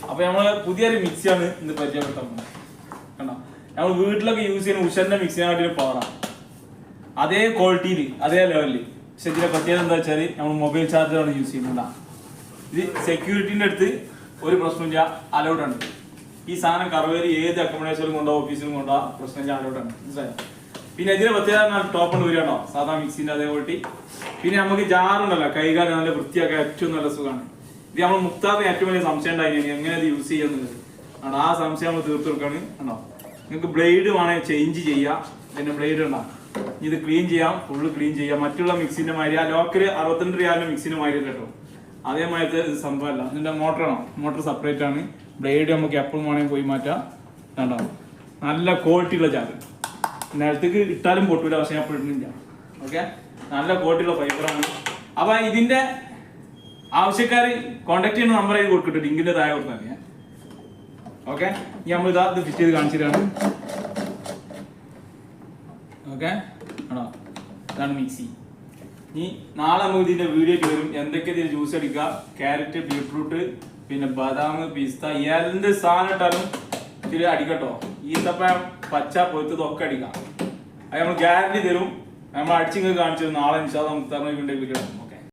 അപ്പൊ നമ്മള് പുതിയൊരു മിക്സിയാണ് ഇന്ന് പരിചയപ്പെടുത്താൻ പോകുന്നത്. കണ്ടോ, നമ്മൾ വീട്ടിലൊക്കെ യൂസ് ചെയ്യുന്ന ഉഷന്റെ മിക്സിനെക്കാട്ടിലും പവറാണ്. അതേ ക്വാളിറ്റിയിൽ അതേ ലെവലിൽ. പക്ഷെ ഇതിന്റെ പ്രത്യേകത എന്താ വെച്ചാൽ നമ്മൾ മൊബൈൽ ചാർജറാണ് യൂസ് ചെയ്യുന്നത്. ഇത് സെക്യൂരിറ്റിന്റെ അടുത്ത് ഒരു പ്രശ്നമില്ല, അലൗഡാണ്. ഈ സാധനം കറവേറി ഏത് അക്കോമഡേഷനിലും കൊണ്ടോ ഓഫീസിലും കൊണ്ടോ പ്രശ്നമില്ല, അലൗഡാണ്. മനസ്സിലായോ? പിന്നെ ഇതിന്റെ പ്രത്യേകത ടോപ്പ് ഉണ്ട് വരികയാണോ സാധാ മിക്സിന്റെ അതേ ക്വാളിറ്റി. പിന്നെ നമുക്ക് ജാറുണ്ടല്ലോ, കൈകാലം നല്ല വൃത്തിയാക്കാൻ ഏറ്റവും നല്ല സുഖമാണ്. ഇത് നമ്മൾ മുക്താറിന് ഏറ്റവും വലിയ സംശയം ഉണ്ടായിരുന്നു എങ്ങനെ ഇത് യൂസ് ചെയ്യുന്നത് ആണ്. ആ സംശയം നമ്മൾ തീർത്തു കൊടുക്കാണ്. ആണോ, നിങ്ങൾക്ക് ബ്ലേഡ് വേണമെങ്കിൽ ചേഞ്ച് ചെയ്യാം. പിന്നെ ബ്ലേഡ് ഉണ്ടാകും, ഇത് ക്ലീൻ ചെയ്യാം, ഫുള്ള് ക്ലീൻ ചെയ്യാം. മറ്റുള്ള മിക്സിന്റെ മാതിരി ആ ലോക്കല് 62 റിയാലിന്റെ മിക്സിന്റെ മാതിരി കേട്ടോ, അതേമാതിരത്തെ സംഭവമല്ല. ഇതിന്റെ മോട്ടറാണോ, മോട്ടർ സെപ്പറേറ്റ് ആണ്. ബ്ലേഡ് നമുക്ക് എപ്പോഴും വേണമെങ്കിൽ പോയി മാറ്റാം. കണ്ടോ, നല്ല ക്വാളിറ്റി ഉള്ള ചാക്ക്. നിലത്തേക്ക് ഇട്ടാലും പൊട്ടൂല, പക്ഷെ ഞാൻ പെടുന്നില്ല. ഓക്കെ, നല്ല ക്വാളിറ്റിയുള്ള ഫൈബറാണ്. അപ്പൊ ഇതിന്റെ ആവശ്യക്കാർ കോൺടാക്ട് ചെയ്യുന്ന നമ്പർ ആയി കൊടുക്കട്ടെ, ലിങ്കിന്റെ താഴെ കൊടുത്താൽ മതി. ഓക്കെ, ഇനി നമ്മൾ ഇത് ഫിറ്റ് ചെയ്ത് കാണിച്ചിട്ടാണ്. ഓക്കെ ആണോ, ഇതാണ് മിക്സി. ഇനി നാളെ നമുക്ക് ഇതിന്റെ വീഡിയോ വരും. എന്തൊക്കെ ഇതിൽ ജ്യൂസ് അടിക്കുക, ക്യാരറ്റ്, ബീട്രൂട്ട്, പിന്നെ ബദാം, പിസ്ത, എന്ത് സാധനം ഇട്ടാലും ഇതിൽ അടിക്കട്ടോ. ഈത്തപ്പഴം, പച്ച, പൊഴുത്തതൊക്കെ അടിക്കാം. അത് നമ്മൾ ഗ്യാരണ്ടി തരും. നമ്മൾ അടിച്ചിങ്ങ് കാണിച്ചു നാളെ ഇൻഷാ അല്ലാഹ് നമുക്ക് വീഡിയോ